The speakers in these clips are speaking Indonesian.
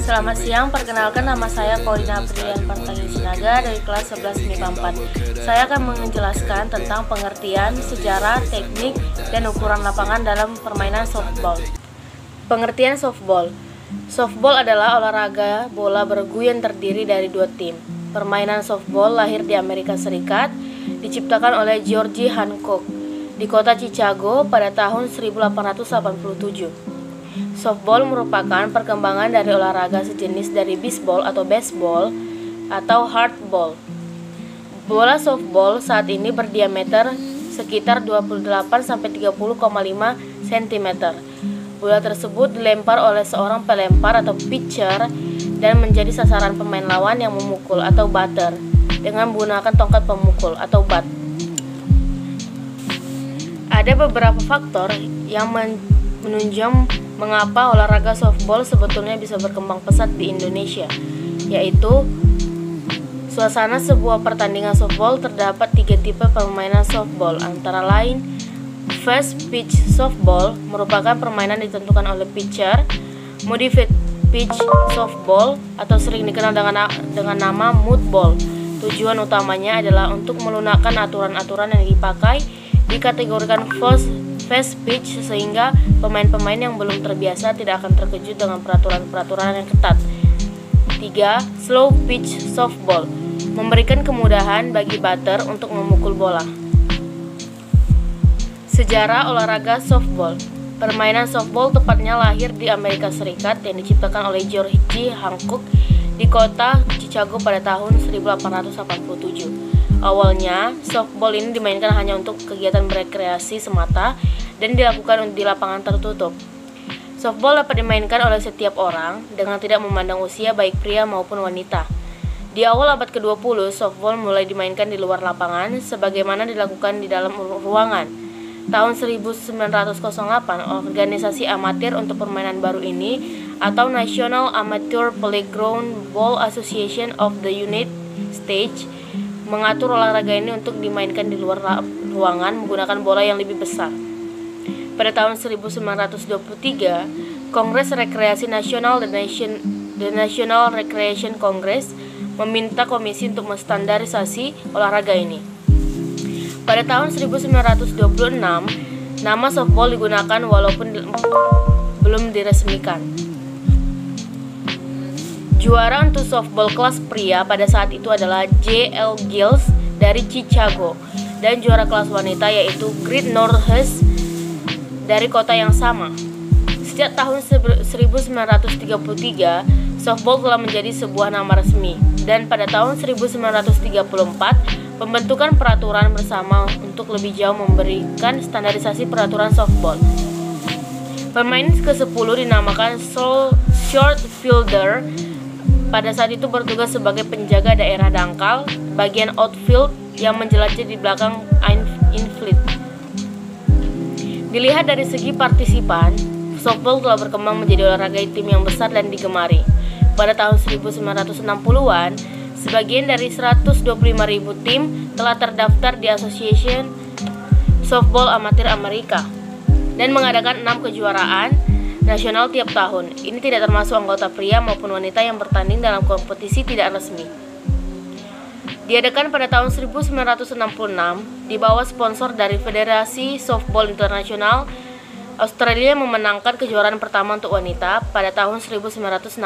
Selamat siang, perkenalkan nama saya Paulina Aprilian Partagi Sinaga dari kelas 11 MIPA 4. Saya akan menjelaskan tentang pengertian, sejarah, teknik, dan ukuran lapangan dalam permainan softball. Pengertian softball. Softball adalah olahraga bola bergu yang terdiri dari dua tim. Permainan softball lahir di Amerika Serikat, diciptakan oleh George Hancock di kota Chicago pada tahun 1887. Softball merupakan perkembangan dari olahraga sejenis dari bisbol atau baseball atau hardball. Bola softball saat ini berdiameter sekitar 28-30,5 cm. Bola tersebut dilempar oleh seorang pelempar atau pitcher dan menjadi sasaran pemain lawan yang memukul atau batter dengan menggunakan tongkat pemukul atau bat. Ada beberapa faktor yang menunjang mengapa olahraga softball sebetulnya bisa berkembang pesat di Indonesia, yaitu suasana sebuah pertandingan softball. Terdapat 3 tipe permainan softball, antara lain fast pitch softball merupakan permainan ditentukan oleh pitcher, modified pitch softball atau sering dikenal dengan nama mud ball. Tujuan utamanya adalah untuk melunakkan aturan-aturan yang dipakai dikategorikan fast pitch sehingga pemain-pemain yang belum terbiasa tidak akan terkejut dengan peraturan-peraturan yang ketat. 3. Slow pitch softball memberikan kemudahan bagi batter untuk memukul bola. Sejarah olahraga softball. Permainan softball tepatnya lahir di Amerika Serikat yang diciptakan oleh George Hancock di kota Chicago pada tahun 1887. Awalnya, softball ini dimainkan hanya untuk kegiatan berekreasi semata dan dilakukan di lapangan tertutup. Softball dapat dimainkan oleh setiap orang dengan tidak memandang usia baik pria maupun wanita. Di awal abad ke-20, softball mulai dimainkan di luar lapangan sebagaimana dilakukan di dalam ruangan. Tahun 1908, organisasi amatir untuk permainan baru ini atau National Amateur Playground Ball Association of the United States mengatur olahraga ini untuk dimainkan di luar ruangan menggunakan bola yang lebih besar. Pada tahun 1923, Kongres Rekreasi Nasional The National Recreation Congress meminta komisi untuk menstandarisasi olahraga ini. Pada tahun 1926, nama softball digunakan walaupun belum diresmikan. Juara untuk softball kelas pria pada saat itu adalah J.L. Giles dari Chicago dan juara kelas wanita yaitu Great Northwest dari kota yang sama. Sejak tahun 1933, softball telah menjadi sebuah nama resmi dan pada tahun 1934, pembentukan peraturan bersama untuk lebih jauh memberikan standarisasi peraturan softball. Pemain ke-10 dinamakan short fielder. Pada saat itu bertugas sebagai penjaga daerah dangkal, bagian outfield yang menjelajah di belakang infield. Dilihat dari segi partisipan, softball telah berkembang menjadi olahraga tim yang besar dan digemari. Pada tahun 1960-an, sebagian dari 125.000 tim telah terdaftar di Association Softball Amatir Amerika dan mengadakan 6 kejuaraan nasional tiap tahun. Ini tidak termasuk anggota pria maupun wanita yang bertanding dalam kompetisi tidak resmi. Diadakan pada tahun 1966 di bawah sponsor dari Federasi Softball Internasional. Australia memenangkan kejuaraan pertama untuk wanita pada tahun 1965.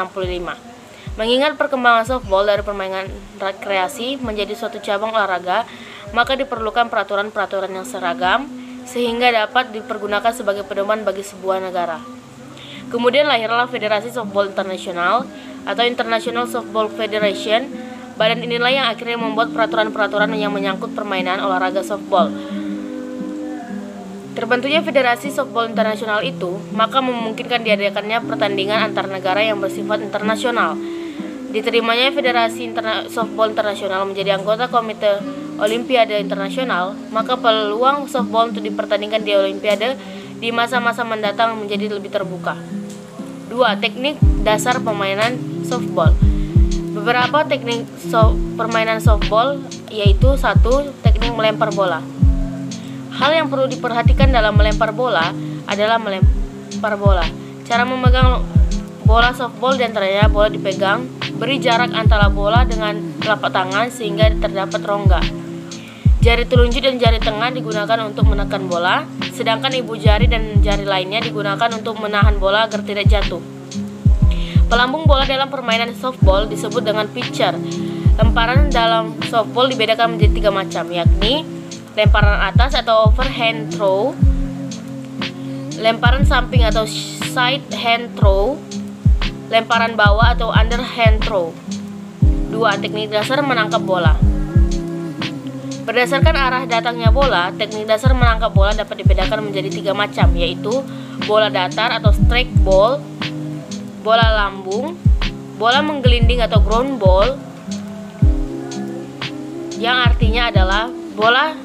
Mengingat perkembangan softball dari permainan rekreasi menjadi suatu cabang olahraga, maka diperlukan peraturan-peraturan yang seragam sehingga dapat dipergunakan sebagai pedoman bagi sebuah negara. Kemudian lahirlah Federasi Softball Internasional atau International Softball Federation. Badan inilah yang akhirnya membuat peraturan-peraturan yang menyangkut permainan olahraga softball. Terbentuknya Federasi Softball Internasional itu, maka memungkinkan diadakannya pertandingan antar negara yang bersifat internasional. Diterimanya Federasi Softball Internasional menjadi anggota Komite Olimpiade Internasional, maka peluang softball untuk dipertandingkan di Olimpiade di masa-masa mendatang menjadi lebih terbuka. 2. Teknik dasar permainan softball. Beberapa teknik permainan softball yaitu 1. Teknik melempar bola. Hal yang perlu diperhatikan dalam melempar bola adalah melempar bola. Cara memegang bola softball diantaranya bola dipegang, beri jarak antara bola dengan telapak tangan sehingga terdapat rongga. Jari telunjuk dan jari tengah digunakan untuk menekan bola, sedangkan ibu jari dan jari lainnya digunakan untuk menahan bola agar tidak jatuh. Pelambung bola dalam permainan softball disebut dengan pitcher. Lemparan dalam softball dibedakan menjadi 3 macam, yakni lemparan atas atau overhand throw, lemparan samping atau side hand throw, lemparan bawah atau underhand throw. 2. Teknik dasar menangkap bola. Berdasarkan arah datangnya bola, teknik dasar menangkap bola dapat dibedakan menjadi 3 macam, yaitu bola datar atau strike ball, bola lambung, bola menggelinding atau ground ball, yang artinya adalah bola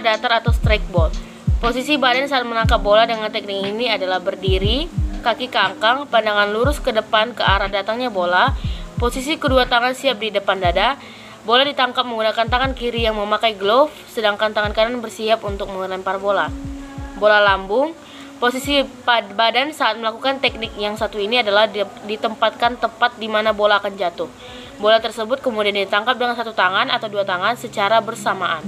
datar atau strike ball. Posisi badan saat menangkap bola dengan teknik ini adalah berdiri, kaki kangkang, pandangan lurus ke depan ke arah datangnya bola, posisi kedua tangan siap di depan dada. Bola ditangkap menggunakan tangan kiri yang memakai glove, sedangkan tangan kanan bersiap untuk melempar bola. Bola lambung, posisi badan saat melakukan teknik yang satu ini adalah ditempatkan tepat di mana bola akan jatuh. Bola tersebut kemudian ditangkap dengan satu tangan atau 2 tangan secara bersamaan.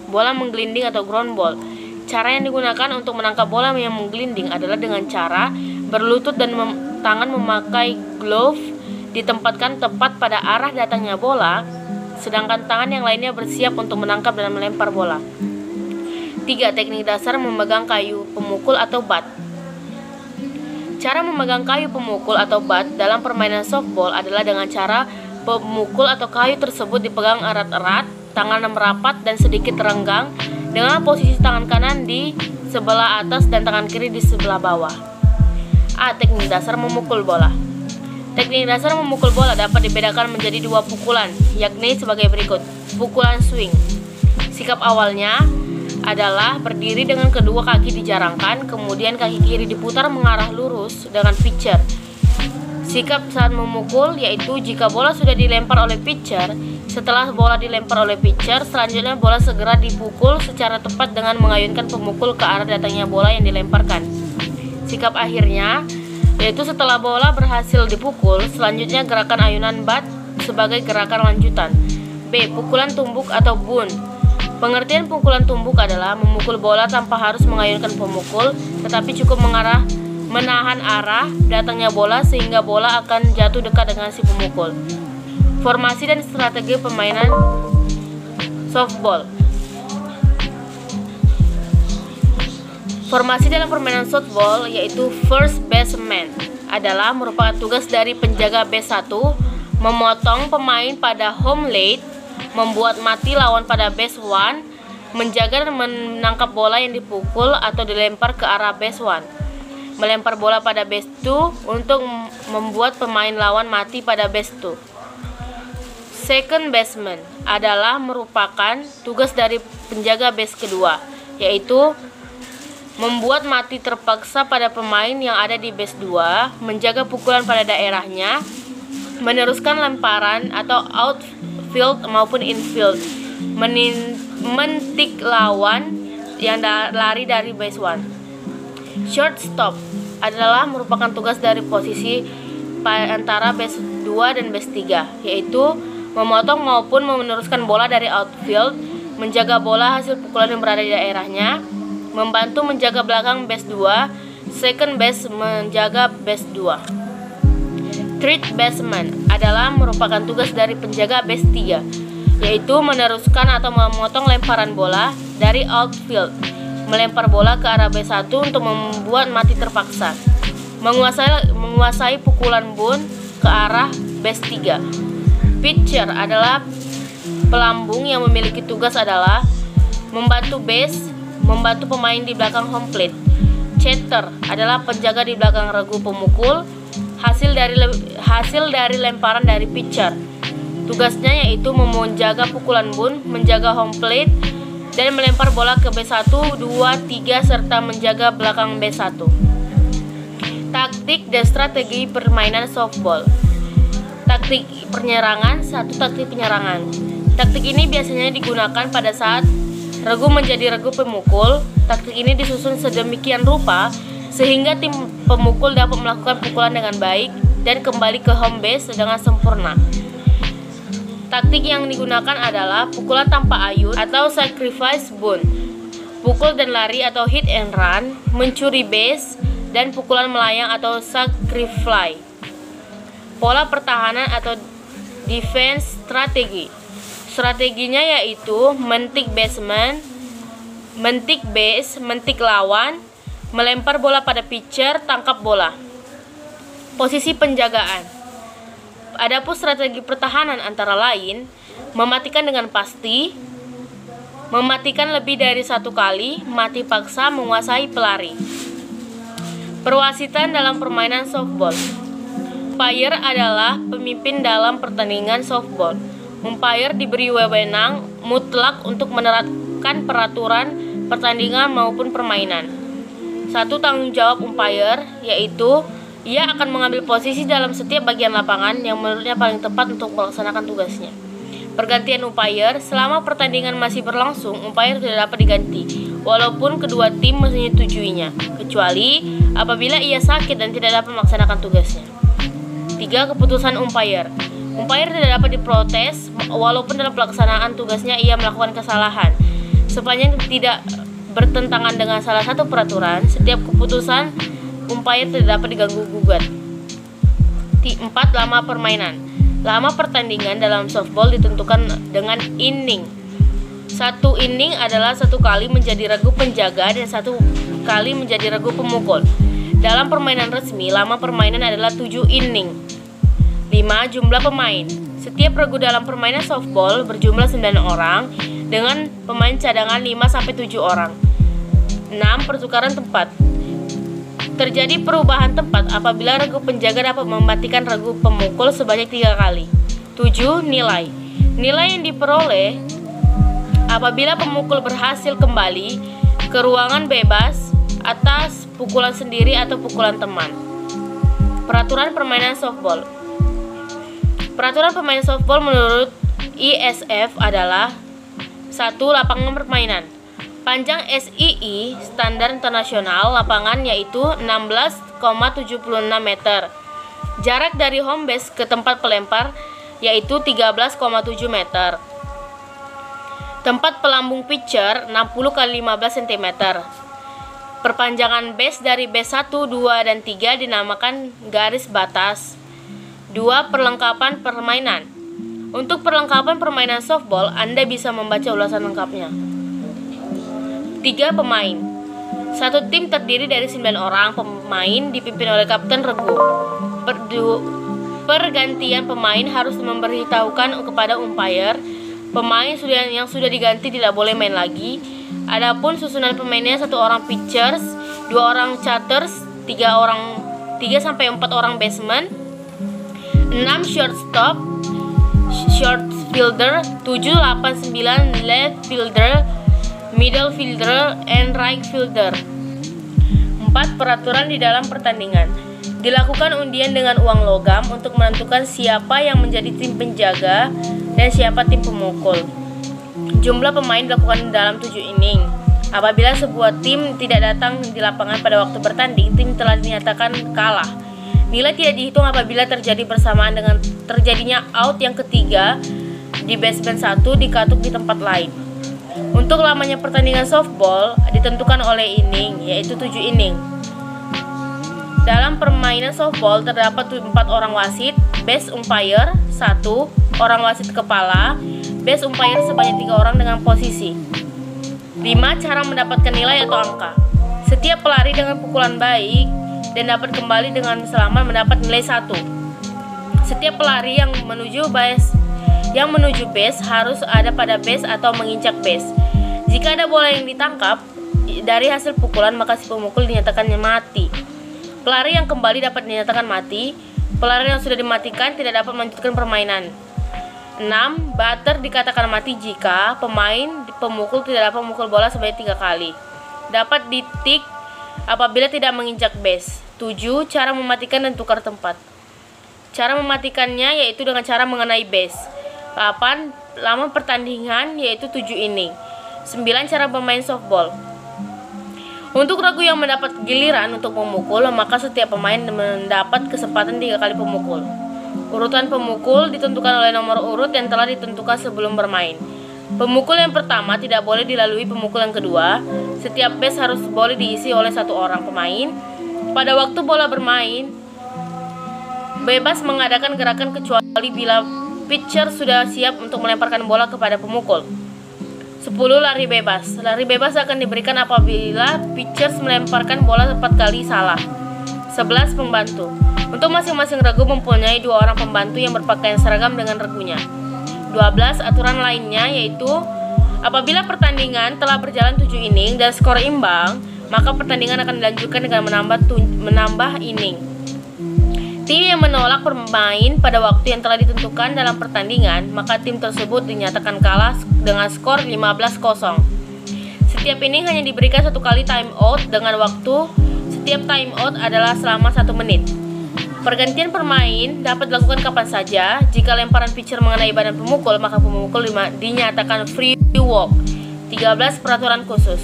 Bola menggelinding atau ground ball. Cara yang digunakan untuk menangkap bola yang menggelinding adalah dengan cara berlutut dan tangan memakai glove ditempatkan tepat pada arah datangnya bola, sedangkan tangan yang lainnya bersiap untuk menangkap dan melempar bola. 3. Teknik dasar memegang kayu pemukul atau bat. Cara memegang kayu pemukul atau bat dalam permainan softball adalah dengan cara pemukul atau kayu tersebut dipegang erat-erat, tangan merapat dan sedikit renggang, dengan posisi tangan kanan di sebelah atas dan tangan kiri di sebelah bawah. A. Teknik dasar memukul bola. Teknik dasar memukul bola dapat dibedakan menjadi 2 pukulan, yakni sebagai berikut. Pukulan swing. Sikap awalnya adalah berdiri dengan kedua kaki dijarangkan, kemudian kaki kiri diputar mengarah lurus dengan pitcher. Sikap saat memukul yaitu jika bola sudah dilempar oleh pitcher, setelah bola dilempar oleh pitcher, selanjutnya bola segera dipukul secara tepat dengan mengayunkan pemukul ke arah datangnya bola yang dilemparkan. Sikap akhirnya yaitu setelah bola berhasil dipukul, selanjutnya gerakan ayunan bat sebagai gerakan lanjutan. B. Pukulan tumbuk atau bunt. Pengertian pukulan tumbuk adalah memukul bola tanpa harus mengayunkan pemukul, tetapi cukup menahan arah datangnya bola sehingga bola akan jatuh dekat dengan si pemukul. Formasi dan strategi permainan softball. Formasi dalam permainan softball yaitu first baseman adalah merupakan tugas dari penjaga base 1, memotong pemain pada home plate, membuat mati lawan pada base 1, menjaga dan menangkap bola yang dipukul atau dilempar ke arah base 1, melempar bola pada base 2 untuk membuat pemain lawan mati pada base 2. Second baseman adalah merupakan tugas dari penjaga base kedua, yaitu membuat mati terpaksa pada pemain yang ada di base 2, menjaga pukulan pada daerahnya, meneruskan lemparan atau outfield maupun infield, mentik lawan yang lari dari base 1. Shortstop adalah merupakan tugas dari posisi antara base 2 dan base 3, yaitu memotong maupun meneruskan bola dari outfield, menjaga bola hasil pukulan yang berada di daerahnya, membantu menjaga belakang base 2, second base menjaga base 2. Third baseman adalah merupakan tugas dari penjaga base 3, yaitu meneruskan atau memotong lemparan bola dari outfield, melempar bola ke arah base 1 untuk membuat mati terpaksa, menguasai pukulan bunt ke arah base 3. Pitcher adalah pelambung yang memiliki tugas adalah membantu pemain di belakang home plate. Catcher adalah penjaga di belakang regu pemukul hasil dari lemparan dari pitcher. Tugasnya yaitu menjaga pukulan bunt, menjaga home plate, dan melempar bola ke base 1, 2, 3 serta menjaga belakang base 1. Taktik dan strategi permainan softball. Taktik penyerangan. 1. Taktik penyerangan. Taktik ini biasanya digunakan pada saat regu menjadi regu pemukul. Taktik ini disusun sedemikian rupa sehingga tim pemukul dapat melakukan pukulan dengan baik dan kembali ke home base dengan sempurna. Taktik yang digunakan adalah pukulan tanpa ayun atau sacrifice bunt, pukul dan lari atau hit and run, mencuri base, dan pukulan melayang atau sacrifly. Pola pertahanan atau defense strategi. Strateginya yaitu mentik baseman, mentik base, mentik lawan, melempar bola pada pitcher, tangkap bola. Posisi penjagaan. Adapun strategi pertahanan antara lain, mematikan dengan pasti, mematikan lebih dari satu kali, mati paksa, menguasai pelari. Perwasitan dalam permainan softball. Umpire adalah pemimpin dalam pertandingan softball. Umpire diberi wewenang mutlak untuk menerapkan peraturan pertandingan maupun permainan. Satu tanggung jawab umpire yaitu ia akan mengambil posisi dalam setiap bagian lapangan yang menurutnya paling tepat untuk melaksanakan tugasnya. Pergantian umpire. Selama pertandingan masih berlangsung, umpire tidak dapat diganti walaupun kedua tim menyetujuinya, kecuali apabila ia sakit dan tidak dapat melaksanakan tugasnya. 3. Keputusan umpire. Umpire tidak dapat diprotes walaupun dalam pelaksanaan tugasnya ia melakukan kesalahan. Sepanjang tidak bertentangan dengan salah satu peraturan, setiap keputusan umpire tidak dapat diganggu-gugat. 4. Lama permainan. Lama pertandingan dalam softball ditentukan dengan inning. Satu inning adalah satu kali menjadi regu penjaga dan satu kali menjadi regu pemukul. Dalam permainan resmi, lama permainan adalah 7 inning. 5. Jumlah pemain. Setiap regu dalam permainan softball berjumlah 9 orang dengan pemain cadangan 5-7 orang. 6. Pertukaran tempat. Terjadi perubahan tempat apabila regu penjaga dapat mematikan regu pemukul sebanyak 3 kali. 7. Nilai. Nilai yang diperoleh apabila pemukul berhasil kembali ke ruangan bebas atas pukulan sendiri atau pukulan teman. Peraturan permainan softball. Peraturan permainan softball menurut ISF adalah 1. Lapangan permainan. Panjang SII standar internasional lapangan yaitu 16,76 meter. Jarak dari home base ke tempat pelempar yaitu 13,7 meter. Tempat pelambung pitcher 60 x 15 cm. Perpanjangan base dari base 1, 2, dan 3 dinamakan garis batas. 2. Perlengkapan permainan. Untuk perlengkapan permainan softball, Anda bisa membaca ulasan lengkapnya. 3. Pemain. Satu tim terdiri dari 9 orang pemain dipimpin oleh kapten regu. Pergantian pemain harus memberitahukan kepada umpire pemain yang sudah diganti tidak boleh main lagi. Adapun susunan pemainnya 1 orang pitchers, 2 orang catchers, 3 sampai 4 orang baseman, 6 shortstop, short fielder, 7, 8, 9 left fielder, middle fielder, and right fielder. 4. Peraturan di dalam pertandingan. Dilakukan undian dengan uang logam untuk menentukan siapa yang menjadi tim penjaga dan siapa tim pemukul. Jumlah pemain dilakukan dalam 7 inning. Apabila sebuah tim tidak datang di lapangan pada waktu bertanding, tim telah dinyatakan kalah. Nilai tidak dihitung apabila terjadi bersamaan dengan terjadinya out yang ketiga di baseman 1 dikatuk di tempat lain. Untuk lamanya pertandingan softball ditentukan oleh inning, yaitu 7 inning. Dalam permainan softball terdapat 4 orang wasit, base umpire 1, orang wasit kepala, base umpire sebanyak 3 orang dengan posisi. 5. Cara mendapatkan nilai atau angka. Setiap pelari dengan pukulan baik dan dapat kembali dengan selamat mendapat nilai 1. Setiap pelari yang menuju base harus ada pada base atau menginjak base. Jika ada bola yang ditangkap dari hasil pukulan, maka si pemukul dinyatakan mati. Pelari yang kembali dapat dinyatakan mati. Pelari yang sudah dimatikan tidak dapat melanjutkan permainan. 6. Batter dikatakan mati jika pemain pemukul tidak dapat memukul bola sebanyak 3 kali. Dapat ditik apabila tidak menginjak base. 7. Cara mematikan dan tukar tempat. Cara mematikannya yaitu dengan cara mengenai base. 8. Lama pertandingan yaitu 7 inning. 9. Cara bermain softball. Untuk ragu yang mendapat giliran untuk memukul, maka setiap pemain mendapat kesempatan 3 kali pemukul. Urutan pemukul ditentukan oleh nomor urut yang telah ditentukan sebelum bermain. Pemukul yang pertama tidak boleh dilalui pemukul yang kedua. Setiap base harus boleh diisi oleh 1 orang pemain. Pada waktu bola bermain, bebas mengadakan gerakan kecuali bila pitcher sudah siap untuk melemparkan bola kepada pemukul. 10. Lari bebas. Lari bebas akan diberikan apabila pitcher melemparkan bola 4 kali salah. 11. Pembantu. Untuk masing-masing regu mempunyai 2 orang pembantu yang berpakaian seragam dengan regunya. 12. Aturan lainnya yaitu apabila pertandingan telah berjalan 7 inning dan skor imbang, maka pertandingan akan dilanjutkan dengan menambah inning. Tim yang menolak bermain pada waktu yang telah ditentukan dalam pertandingan, maka tim tersebut dinyatakan kalah dengan skor 15-0. Setiap inning hanya diberikan 1 kali time out dengan waktu setiap time out adalah selama 1 menit. Pergantian pemain dapat dilakukan kapan saja. Jika lemparan pitcher mengenai badan pemukul, maka pemukul dinyatakan free walk. 13. Peraturan khusus.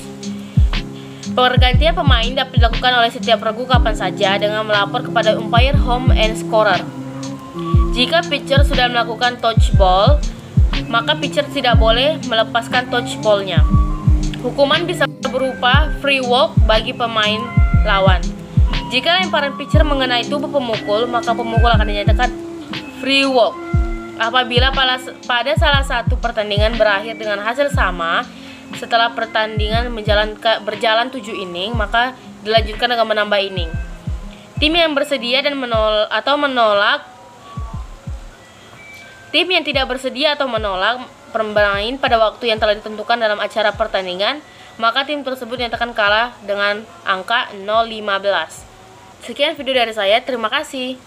Pergantian pemain dapat dilakukan oleh setiap regu kapan saja dengan melapor kepada umpire home and scorer. Jika pitcher sudah melakukan touch ball, maka pitcher tidak boleh melepaskan touch ball-nya. Hukuman bisa berupa free walk bagi pemain lawan. Jika lemparan pitcher mengenai tubuh pemukul, maka pemukul akan dinyatakan free walk. Apabila pada salah satu pertandingan berakhir dengan hasil sama, setelah pertandingan berjalan 7 inning, maka dilanjutkan dengan menambah inning. Tim yang bersedia dan menolak tim yang tidak bersedia atau menolak bermain pada waktu yang telah ditentukan dalam acara pertandingan, maka tim tersebut dinyatakan kalah dengan angka 0-15. Sekian video dari saya, terima kasih.